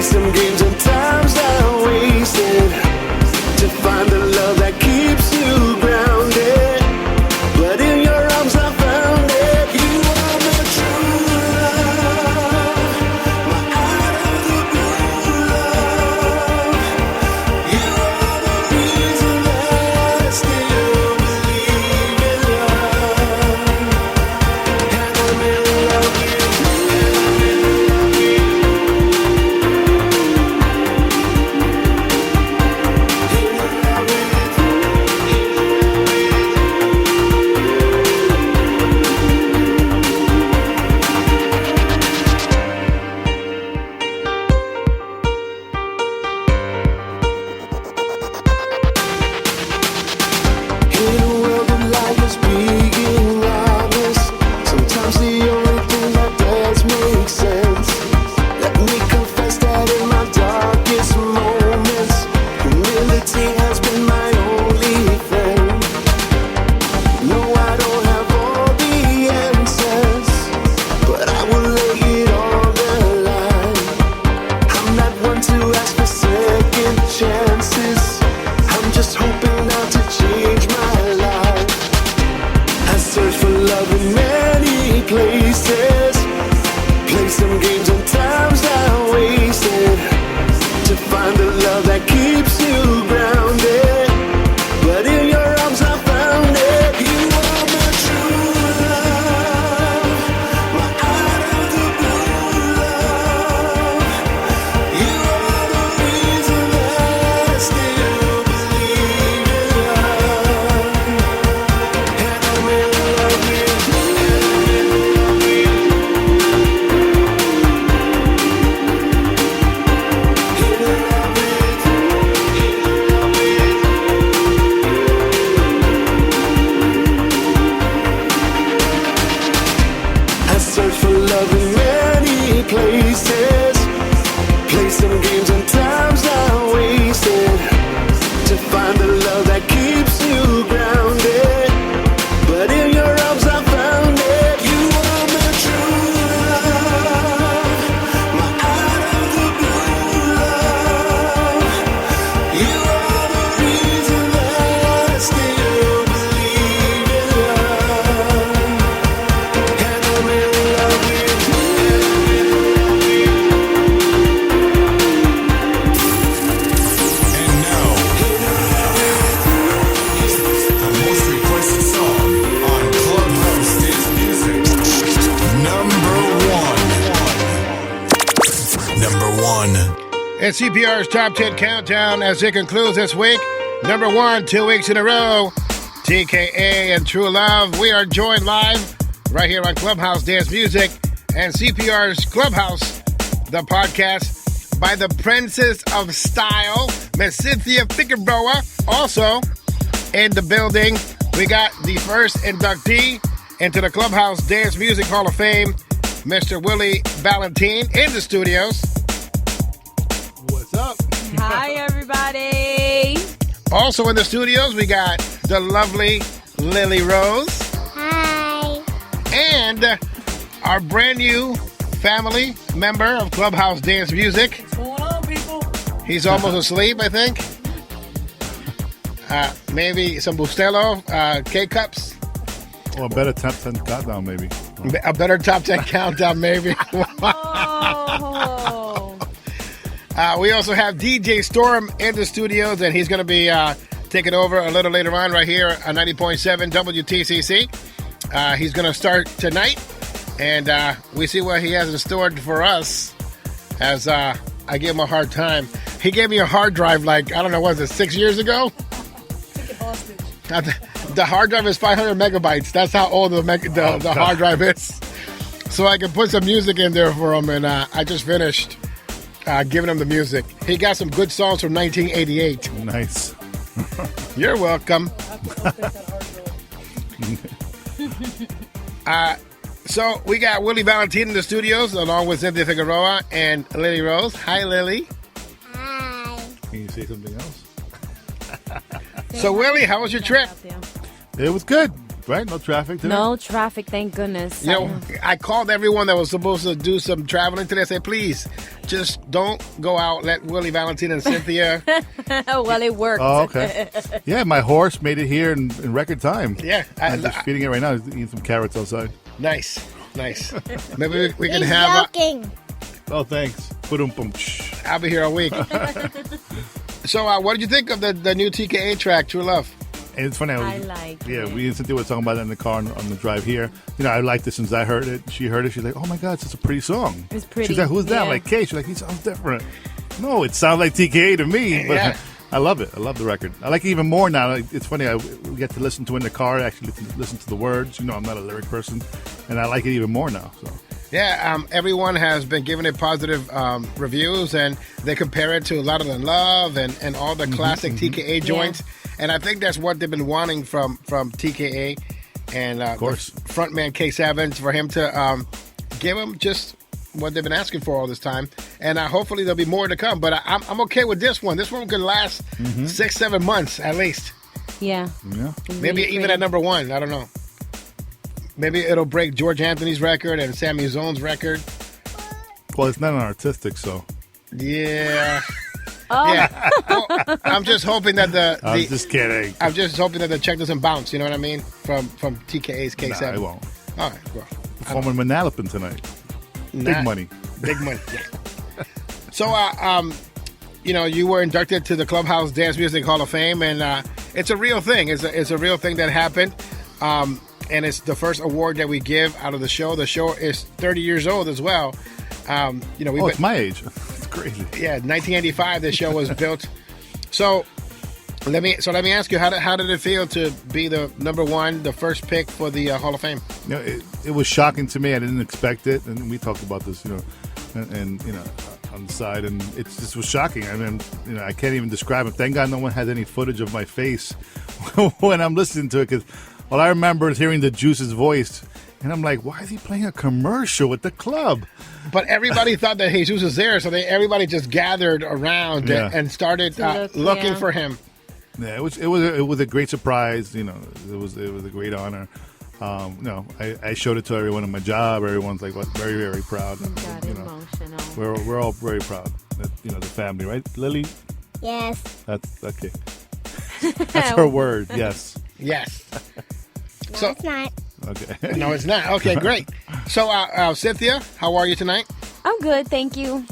some games and time's not wasted to find the love that keeps you grounded. But in your arms I found it. You are my true love, my out of the blue love. You are the reason that I still believe in love. And I'm in love with you. In a world of liars being honest, sometimes the only thing that does make sense. Let me confess that in my darkest moments, humility has been my only friend. No, I don't have all the answers, but I will lay it on the line. I'm not one to ask for second chances. I'm just hoping now to change my life. I search for love in many places, play some games and time's not wasted to find the love that keeps you grounded. But in your arms I found it. You are my true love, my out of the blue love. You are the reason that I still believe in love. And I'm in love with you. I search for love in many places, play some games and time's not wasted to find the love that keeps you grounded. But in your arms I found it. You are my true love, my out of the blue love. You are the reason that I still believe in love. And I'm in love with you. And now, the most requested song on Clubhouse Dance Music. Number one. It's CPR's Top 10 Countdown as it concludes this week. Number 1, 2 weeks in a row. TKA and True Love. We are joined live right here on Clubhouse Dance Music and CPR's Clubhouse, the podcast, by the Princess of Style, Miss Synthia Figueroa. Also in the building, we got the first inductee into the Clubhouse Dance Music Hall of Fame, Mr. Willie Valentin, in the studios. What's up? Hi, everybody. Also in the studios, we got the lovely Lilly Rose. Hi. And our brand new family member of Clubhouse Dance Music. What's going on, people? He's almost asleep, I think. Maybe some Bustelo, K-Cups. Or a better top 10 countdown, maybe. A better top 10 countdown, maybe. Oh. We also have DJ Storm in the studios, and he's going to be taking over a little later on right here on 90.7 WTCC. He's going to start tonight, and we see what he has in store for us as I give him a hard time. He gave me a hard drive like, I don't know, was it 6 years ago? Take it hostage. The hard drive is 500 megabytes. That's how old the hard drive is. So I can put some music in there for him, and I just finished giving him the music. He got some good songs from 1988. Nice. You're welcome. So we got Willie Valentin in the studios, along with Synthia Figueroa and Lilly Rose. Hi, Lilly. Hi. Can you say something else? So, Willie, how was your trip? It was good. right? No traffic today? No traffic, thank goodness. You know, I called everyone that was supposed to do some traveling today. I said, please, just don't go out. Let Willie Valentin and Synthia. Well, it worked. Oh, okay. Yeah, my horse made it here in record time. Yeah. I'm just feeding it right now. He's eating some carrots outside. Nice. Maybe we can He's have... joking. Oh, thanks. Ba-dum-bum. I'll be here all week. So, what did you think of the new TKA track, True Love? And it's funny. I like Yeah, it. we and Cynthia were talking about it in the car on the drive here. You know, I liked it since I heard it. She heard it. She's like, oh, my God, it's such a pretty song. It's pretty. She's like, who's that? I'm Yeah. like, Kay. She's like, he sounds different. No, it sounds like TKA to me. But Yeah. I love it. I love the record. I like it even more now. It's funny. We get to listen to it in the car, actually listen to the words. You know, I'm not a lyric person. And I like it even more now. So. Yeah, everyone has been giving it positive reviews, and they compare it to Louder Than Love and all the classic TKA joints. And I think that's what they've been wanting from TKA and Of course. the frontman K7 for him to give them just what they've been asking for all this time. And hopefully there'll be more to come. But I'm okay with this one. This one could last 6-7 months at least. Yeah. Yeah. Maybe Really even pretty. at number one. I don't know. Maybe it'll break George Anthony's record and Sammy Zone's record. Well, it's not an artistic, so. Yeah. Oh. Yeah. Well, I'm just hoping that I'm just kidding. I'm just hoping that the check doesn't bounce. You know what I mean? From TKA's K7. Nah, it won't. All right. Well, Performing Manalapan tonight. Big money. Big money. Yeah. So, you know, you were inducted to the Clubhouse Dance Music Hall of Fame, and it's a real thing. It's a real thing that happened. And it's the first award that we give out of the show. The show is 30 years old as well. You know, It's my age. It's crazy. Yeah, 1985. The show was built. So let me ask you, how did it feel to be the number one, the first pick for the Hall of Fame? You know, it was shocking to me. I didn't expect it, and we talked about this, you know, and you know, on the side, and it just was shocking. I mean, you know, I can't even describe it. Thank God no one has any footage of my face when I'm listening to it, because all I remember is hearing the Juice's voice, and I'm like, why is he playing a commercial with the club? But everybody thought that Jesus was there, so everybody just gathered around and started looking for him. Yeah, it was a great surprise. You know, it was a great honor. You know, I showed it to everyone in my job. Everyone's like, very, very proud. Got You know, emotional. we're all very proud. That, you know, the family, right, Lily? Yes. That's okay. That's her word. Yes. Yes. No, So- it's not. Okay. No, it's not. Okay, great. So, Cynthia, how are you tonight? I'm good, thank you.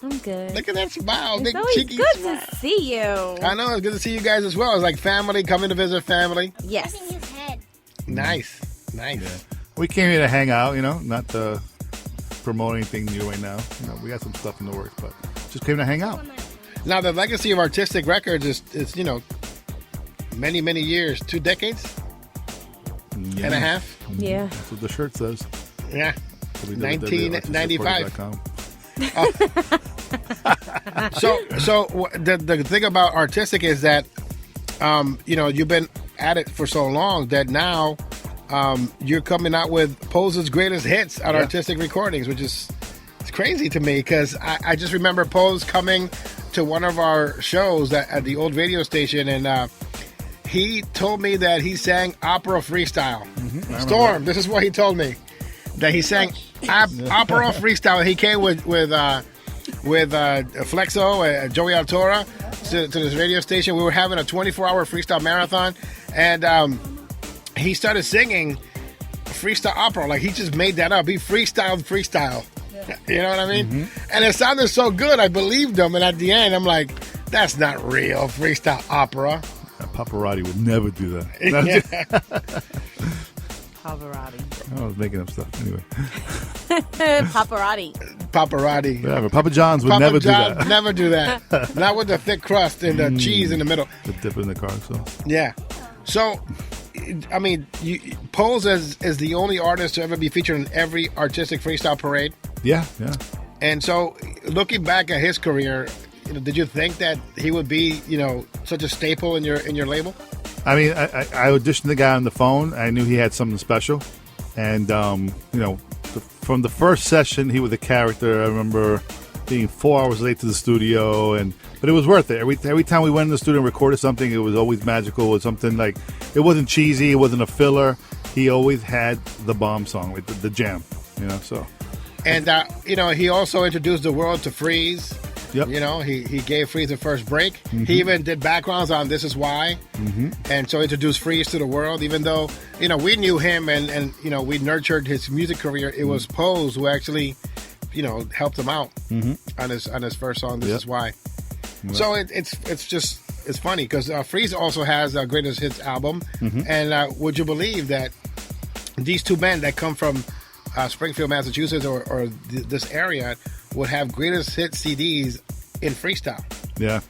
I'm good. Look at that smile. It's Big always cheeky good smile. to see you. I know. It's good to see you guys as well. It's like family, coming to visit family. Yes. Rubbing his head. Nice. Nice. Yeah. We came here to hang out, you know, not to promote anything new right now. You know, we got some stuff in the works, but just came to hang out. Now, the legacy of Artistic Records is you know, many, many years. 2 decades Yeah. and a half. Yeah. That's what the shirt says. Yeah. 1995. So the thing about Artistic is that, you know, you've been at it for so long that now you're coming out with Pose's greatest hits at Artistic Recordings, which is it's crazy to me because I just remember Pose coming to one of our shows at the old radio station, and he told me that he sang opera freestyle. Storm, this is what he told me, that he sang opera freestyle. He came with Flexo, Joey Altora to this radio station. We were having a 24-hour freestyle marathon, and he started singing freestyle opera. Like, he just made that up. He freestyle. You know what I mean? And it sounded so good, I believed him. And at the end, I'm like, that's not real freestyle opera. Paparazzi would never do that. Pavarotti. I was making up stuff. Anyway. Paparotti. Whatever. Papa John's would Papa never John do that. never do that. Not with the thick crust and the cheese in the middle. The dip in the car, so. Yeah. So, I mean, Pose is the only artist to ever be featured in every Artistic Freestyle Parade. Yeah. And so, looking back at his career, you know, did you think that he would be, you know, such a staple in your label? I mean, I auditioned the guy on the phone. I knew he had something special. And, you know, from the first session, he was a character. I remember being 4 hours late to the studio, but it was worth it. Every time we went in the studio and recorded something, it was always magical. It was something like, it wasn't cheesy, it wasn't a filler. He always had the bomb song, like the jam, so. And, he also introduced the world to Freeze. Yep. He gave Freeze the first break. He even did backgrounds on This Is Why. And so introduced Freeze to the world, even though, we knew him and we nurtured his music career. It was Pose who actually, helped him out on his first song, This Is Why. Yep. So it's funny because Freeze also has a Greatest Hits album. And would you believe that these two men that come from Springfield, Massachusetts, or this area would have Greatest Hits CDs in Freestyle? Yeah.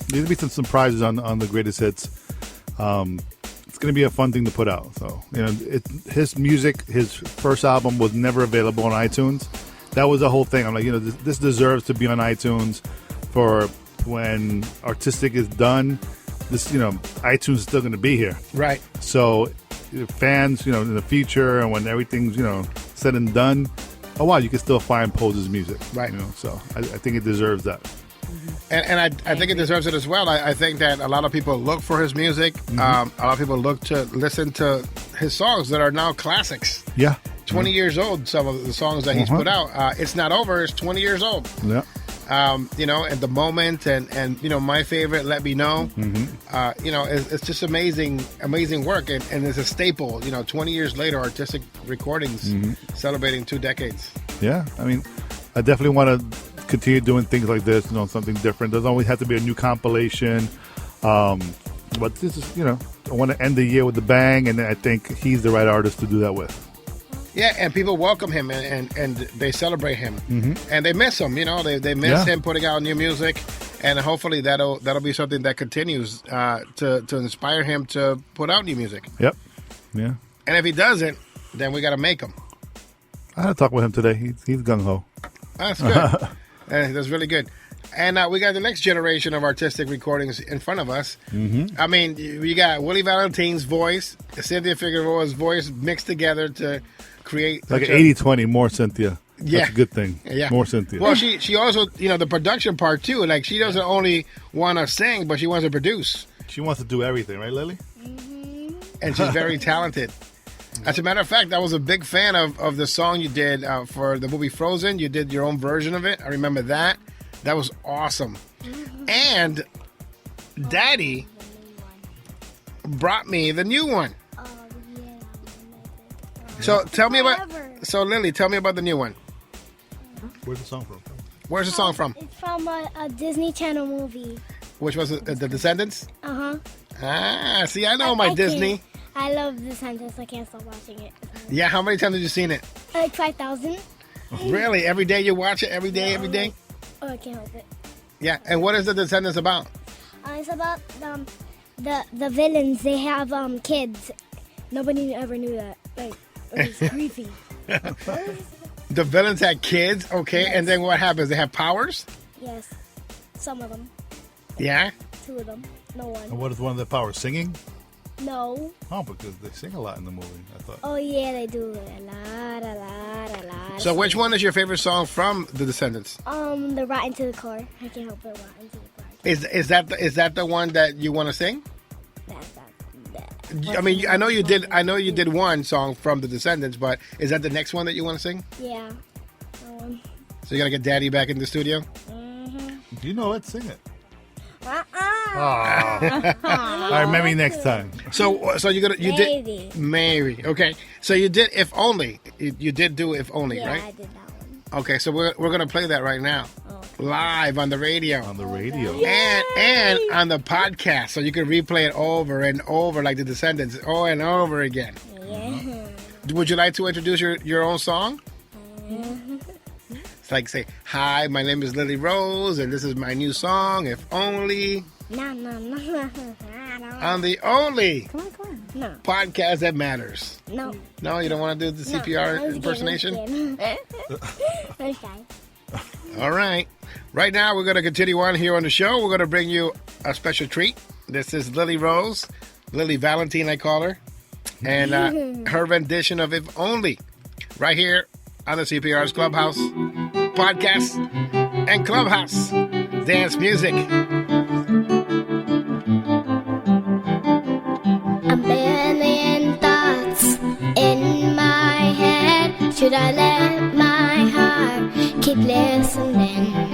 There'll be some surprises on the Greatest Hits. It's going to be a fun thing to put out. So, his music, his first album was never available on iTunes. That was the whole thing. I'm like, this deserves to be on iTunes for when Artistic is done. This, iTunes is still going to be here. Right. So, fans, in the future and when everything's, said and done, oh wow, you can still find Pose's music. Right. So I think it deserves that. And I think it deserves it as well. I think that a lot of people look for his music. A lot of people look to listen to his songs that are now classics. Yeah. 20 years old, some of the songs that he's put out. It's Not Over is 20 years old. Yeah. At the moment and my favorite, Let Me Know. It's just amazing work, and it's a staple. 20 years later, Artistic Recordings celebrating 2 decades. Yeah, I mean, I definitely want to continue doing things like this. Something different. Doesn't always have to be a new compilation. But this is, I want to end the year with a bang, and I think he's the right artist to do that with. Yeah, and people welcome him and they celebrate him, and they miss him. They miss him putting out new music, and hopefully that'll be something that continues to inspire him to put out new music. Yep. Yeah. And if he doesn't, then we got to make him. I had to talk with him today. He's gung ho. That's good. That's really good. And we got the next generation of artistic recordings in front of us. I mean, you got Willie Valentin's voice, Synthia Figueroa's voice mixed together to create like an 80-20, more Synthia. Yeah. That's a good thing. Yeah. More Synthia. Well, she also, the production part too. Like, she doesn't only want to sing, but she wants to produce. She wants to do everything, right, Lily? And she's very talented. As a matter of fact, I was a big fan of the song you did for the movie Frozen. You did your own version of it. I remember that. That was awesome. And Daddy brought me the new one. So tell me about. So Lily, tell me about the new one. Where's the song from? Where's the song from? It's from a Disney Channel movie. Which was The Descendants? Uh-huh. See, I know my Disney. I love Descendants. I can't stop watching it. Yeah, how many times have you seen it? Like 5,000. Really? Every day you watch it? Every day, every day? Oh, I can't help it. Yeah, and what is The Descendants about? It's about the villains. They have kids. Nobody ever knew that. Like, it was creepy. The villains had kids, okay, Yes. and then what happens? They have powers? Yes. Some of them. Yeah? 2 of them. No And one. what is one of the powers? Singing? No. Oh, because they sing a lot in the movie, I thought. Oh, yeah, they do. A lot. So which one is your favorite song from The Descendants? The Rotten to the Core. I can't help it. Rotten to the Core. Is that the one that you want to sing? That. I mean, I know you did one song from The Descendants, but is that the next one that you want to sing? Yeah. That one. So you got to get Daddy back in the studio? Do you know it? Sing it. Uh-uh. All right, maybe next time. So you Maybe. did maybe. Okay. So you did If Only. You did do If Only, Yeah, right? I did that one. Okay, so we're going to play that right now. Oh. Live on the radio. On the radio. And on the podcast, so you can replay it over and over like The Descendants, over and over again. Yeah. Would you like to introduce your own song? It's like, say, hi, my name is Lilly Rose, and this is my new song, If Only, No. on the only Come on. No. podcast that matters. No. No, you don't want to do the No. CPR I'm impersonation? I'm shy. All right. Right now, we're going to continue on here on the show. We're going to bring you a special treat. This is Lilly Rose, Willie Valentin, I call her, and her rendition of If Only, right here on the CPR's Clubhouse podcast. and Clubhouse Dance Music. A million thoughts in my head. Should I let my heart keep listening?